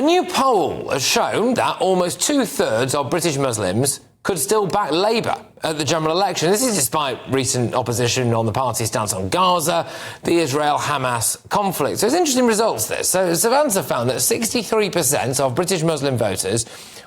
new poll has shown that almost two-thirds of British Muslims could still back Labour at the general election. This is despite recent opposition on the party's stance on Gaza, the Israel-Hamas conflict. So it's interesting results, this. So Savans have found that 63% of British Muslim voters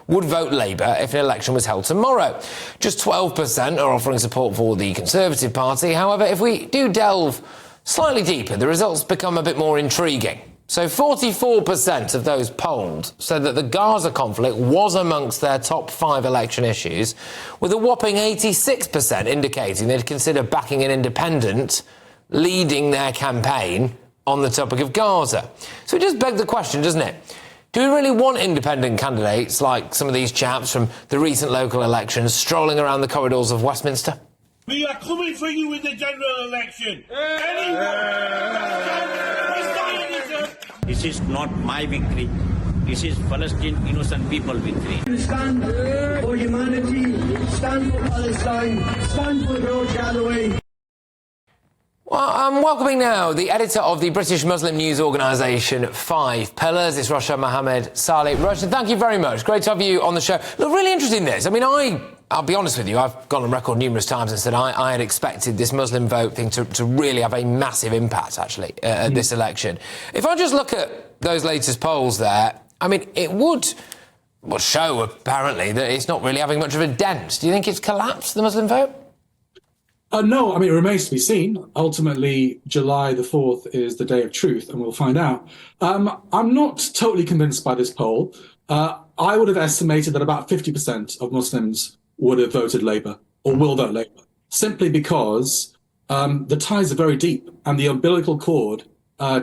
would vote Labour if an election was held tomorrow. Just 12% are offering support for the Conservative Party. However, if we do delve slightly deeper, the results become a bit more intriguing. So 44% of those polled said that the Gaza conflict was amongst their top 5 election issues, with a whopping 86% indicating they'd consider backing an independent leading their campaign on the topic of Gaza. So it just begs the question, doesn't it? Do we really want independent candidates like some of these chaps from the recent local elections strolling around the corridors of Westminster? We are coming for you in the general election. This is not my victory. This is Palestine innocent people victory. Stand for humanity, stand for Palestine, stand for George Galloway. Well, I'm welcoming now the editor of the British Muslim news organisation 5 Pillars. It's Roshan Muhammed Salih. Roshan, thank you very much. Great to have you on the show. Look, really interesting this. I mean, I'll be honest with you, I've gone on record numerous times and said I had expected this Muslim vote thing to really have a massive impact, actually, at this election. If I just look at those latest polls there, I mean, it would show, apparently, that it's not really having much of a dent. Do you think it's collapsed, the Muslim vote? No, I mean, it remains to be seen. Ultimately, July the 4th is the day of truth, and we'll find out. I'm not totally convinced by this poll. I would have estimated that about 50% of Muslims would have voted Labour, or will vote Labour, simply because the ties are very deep, and the umbilical cord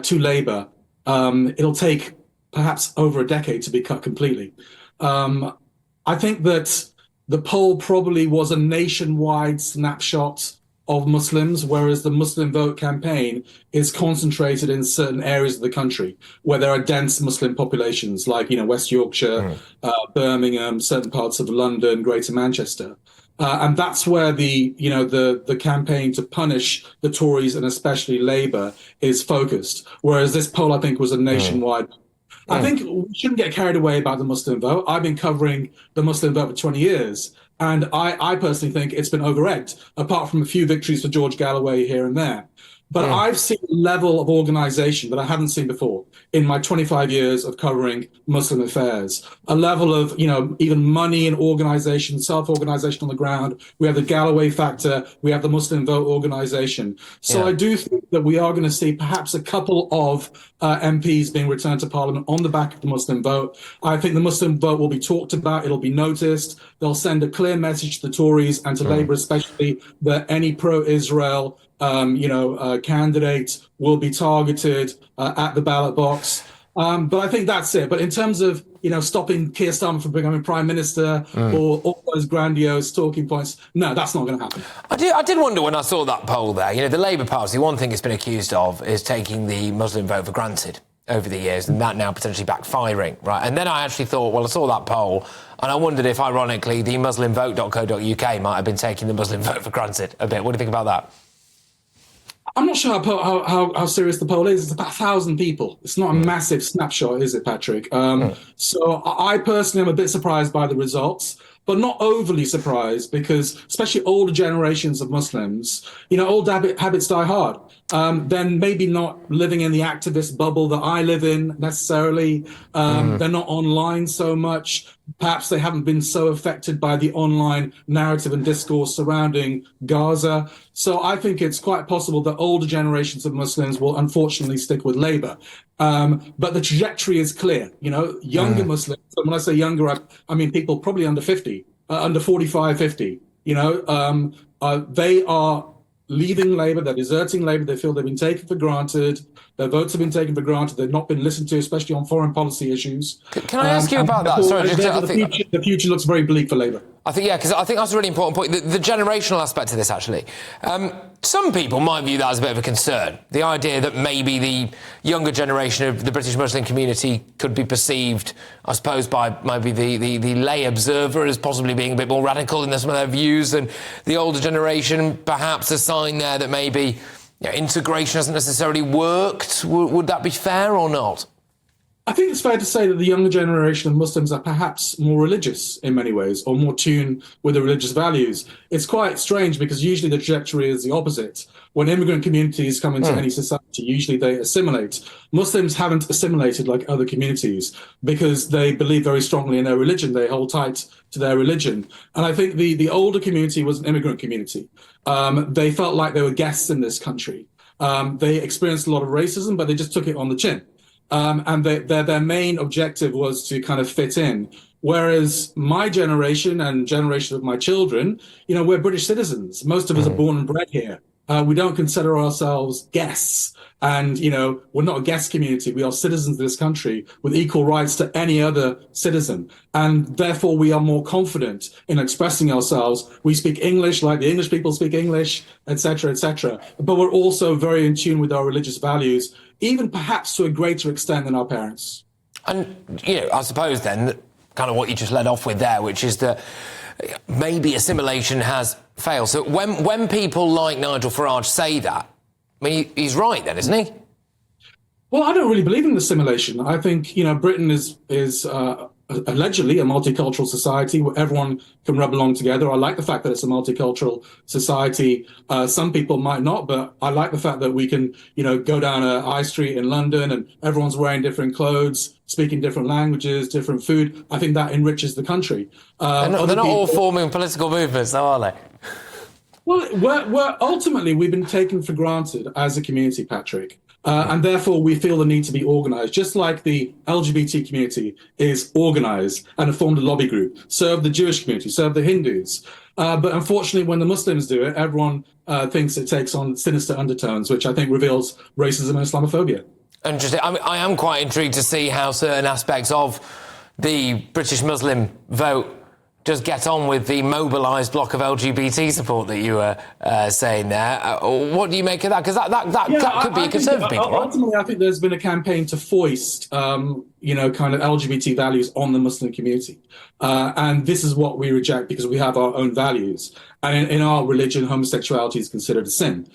to Labour, it'll take perhaps over a decade to be cut completely. I think that the poll probably was a nationwide snapshot of Muslims, whereas the Muslim vote campaign is concentrated in certain areas of the country where there are dense Muslim populations, like, West Yorkshire, Birmingham, certain parts of London, Greater Manchester. And that's where the campaign to punish the Tories and especially Labour is focused. Whereas this poll, I think, was a nationwide. I think we shouldn't get carried away about the Muslim vote. I've been covering the Muslim vote for 20 years. And I personally think it's been over-egged, apart from a few victories for George Galloway here and there. But I've seen a level of organisation that I haven't seen before in my 25 years of covering Muslim affairs. A level of, even money and organisation, self-organisation on the ground. We have the Galloway factor. We have the Muslim vote organisation. So I do think that we are going to see perhaps a couple of MPs being returned to Parliament on the back of the Muslim vote. I think the Muslim vote will be talked about. It'll be noticed. They'll send a clear message to the Tories and to Labour especially that any pro-Israel candidates will be targeted at the ballot box. But I think that's it. But in terms of, stopping Keir Starmer from becoming Prime Minister or all those grandiose talking points, no, that's not going to happen. I did wonder when I saw that poll there, the Labour Party, one thing it's been accused of is taking the Muslim vote for granted over the years, and that now potentially backfiring, right? And then I actually thought, well, I saw that poll, and I wondered if, ironically, the muslimvote.co.uk might have been taking the Muslim vote for granted a bit. What do you think about that? I'm not sure how serious the poll is. It's about 1,000 people. It's not a massive snapshot, is it, Patrick? So I personally am a bit surprised by the results, but not overly surprised because especially older generations of Muslims, old habits die hard. Then maybe not living in the activist bubble that I live in necessarily. They're not online so much. Perhaps they haven't been so affected by the online narrative and discourse surrounding Gaza. So I think it's quite possible that older generations of Muslims will unfortunately stick with Labour. But the trajectory is clear. Younger Muslims, and when I say younger, I mean people probably under 50, under 45, 50. They are leaving Labour, they're deserting Labour, they feel they've been taken for granted, their votes have been taken for granted, they've not been listened to, especially on foreign policy issues. Can I ask you about that? Sorry, the future looks very bleak for Labour. I think that's a really important point. The generational aspect of this, actually. Some people might view that as a bit of a concern. The idea that maybe the younger generation of the British Muslim community could be perceived, I suppose, by maybe the lay observer as possibly being a bit more radical in some of their views than the older generation. Perhaps a sign there that maybe integration hasn't necessarily worked. Would that be fair or not? I think it's fair to say that the younger generation of Muslims are perhaps more religious in many ways, or more tuned with the religious values. It's quite strange because usually the trajectory is the opposite. When immigrant communities come into any society, usually they assimilate. Muslims haven't assimilated like other communities because they believe very strongly in their religion. They hold tight to their religion. And I think the older community was an immigrant community. They felt like they were guests in this country. They experienced a lot of racism, but they just took it on the chin. And their main objective was to kind of fit in. Whereas my generation and generation of my children, we're British citizens. Most of us are born and bred here. We don't consider ourselves guests. And, we're not a guest community. We are citizens of this country with equal rights to any other citizen. And therefore, we are more confident in expressing ourselves. We speak English like the English people speak English, et cetera, et cetera. But we're also very in tune with our religious values, even perhaps to a greater extent than our parents. And, I suppose then, kind of what you just led off with there, which is that maybe assimilation has failed. So when people like Nigel Farage say that, I mean, he's right then, isn't he? Well, I don't really believe in assimilation. I think, Britain is allegedly a multicultural society where everyone can rub along together. I like the fact that it's a multicultural society. Some people might not, but I like the fact that we can, go down a high street in London and everyone's wearing different clothes, speaking different languages, different food. I think that enriches the country. They're not all forming political movements, though, are they? Well, we're ultimately, we've been taken for granted as a community, Patrick. And therefore, we feel the need to be organised, just like the LGBT community is organised and have formed a lobby group, serve the Jewish community, serve the Hindus. But unfortunately, when the Muslims do it, everyone thinks it takes on sinister undertones, which I think reveals racism and Islamophobia. Interesting. I mean, I am quite intrigued to see how certain aspects of the British Muslim vote just get on with the mobilised block of LGBT support that you were saying there. What do you make of that? Because that could be a concern for people, right? Ultimately, I think there's been a campaign to foist, kind of LGBT values on the Muslim community. And this is what we reject because we have our own values. And in our religion, homosexuality is considered a sin.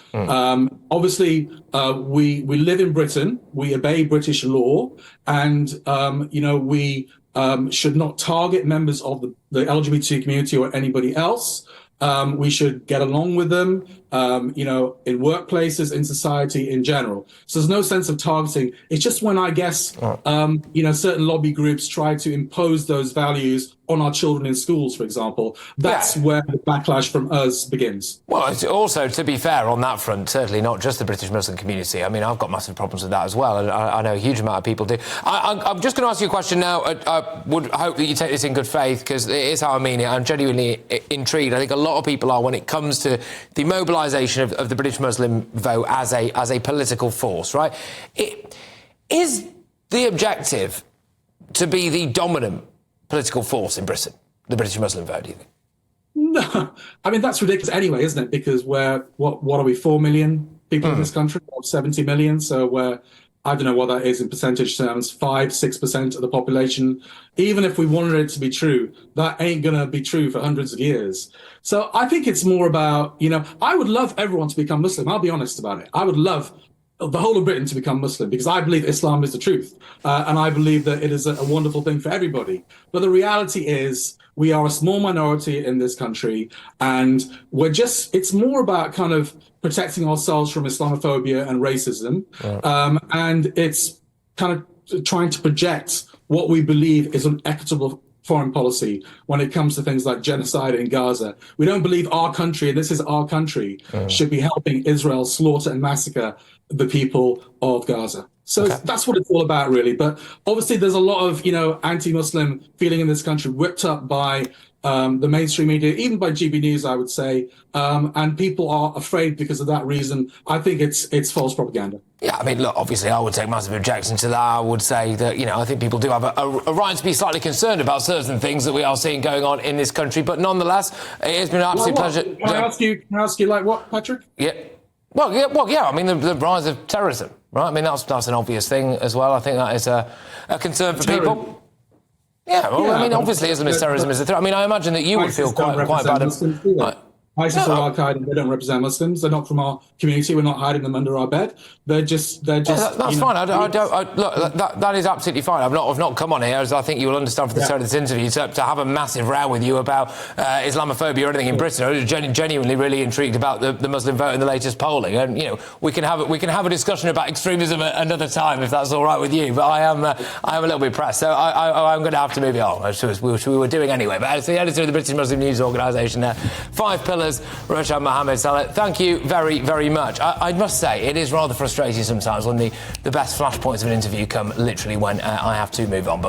Obviously, we live in Britain, we obey British law, and, we should not target members of the LGBT community or anybody else. We should get along with them, in workplaces, in society in general. So there's no sense of targeting. It's just when I guess, certain lobby groups try to impose those values on our children in schools, for example. That's where the backlash from us begins. Well, it's also, to be fair on that front, certainly not just the British Muslim community. I mean, I've got massive problems with that as well, and I know a huge amount of people do. I'm just going to ask you a question now. I would hope that you take this in good faith, because it is how I mean it. I'm genuinely intrigued. I think a lot of people are when it comes to the mobilisation of the British Muslim vote as a political force, right? Is the objective to be the dominant political force in Britain, the British Muslim vote, do you think? No, I mean, that's ridiculous anyway, isn't it? Because what are we, 4 million people in this country, or 70 million? So we're, I don't know what that is in percentage terms, 5-6% of the population. Even if we wanted it to be true, that ain't going to be true for hundreds of years. So I think it's more about, I would love everyone to become Muslim. I'll be honest about it. I would love the whole of Britain to become Muslim, because I believe Islam is the truth. And I believe that it is a wonderful thing for everybody. But the reality is we are a small minority in this country, and it's more about kind of protecting ourselves from Islamophobia and racism. And it's kind of trying to project what we believe is an equitable foreign policy when it comes to things like genocide in Gaza. We don't believe our country, and this is our country, should be helping Israel slaughter and massacre the people of Gaza. So that's what it's all about, really. But obviously there's a lot of, anti-Muslim feeling in this country whipped up by the mainstream media, even by GBNews, I would say. And people are afraid because of that reason. I think it's false propaganda. Yeah, I mean, look, obviously I would take massive objection to that. I would say that, I think people do have a right to be slightly concerned about certain things that we are seeing going on in this country. But nonetheless, it has been an absolute pleasure. Can I ask you like what, Patrick? Yeah. Well, yeah. I mean, the rise of terrorism, right? I mean, that's an obvious thing as well. I think that is a concern for people. Yeah, well, I mean, obviously Islamist terrorism is a threat. I mean, I imagine that you would feel quite bad. ISIS or Al-Qaeda, they don't represent Muslims. They're not from our community. We're not hiding them under our bed. That's fine. Look, that is absolutely fine. I've not come on here, as I think you will understand from the start of this interview, to have a massive row with you about Islamophobia or anything in Britain. I was genuinely really intrigued about the Muslim vote in the latest polling, and we can have a discussion about extremism at another time if that's all right with you. But I am a little bit pressed, so I'm going to have to move it on, which we were doing anyway. But as the editor of the British Muslim News Organisation, there, 5 pillars, Roshan Muhammed Salih. Thank you very, very much. I must say, it is rather frustrating sometimes when the best flashpoints of an interview come literally when I have to move on. But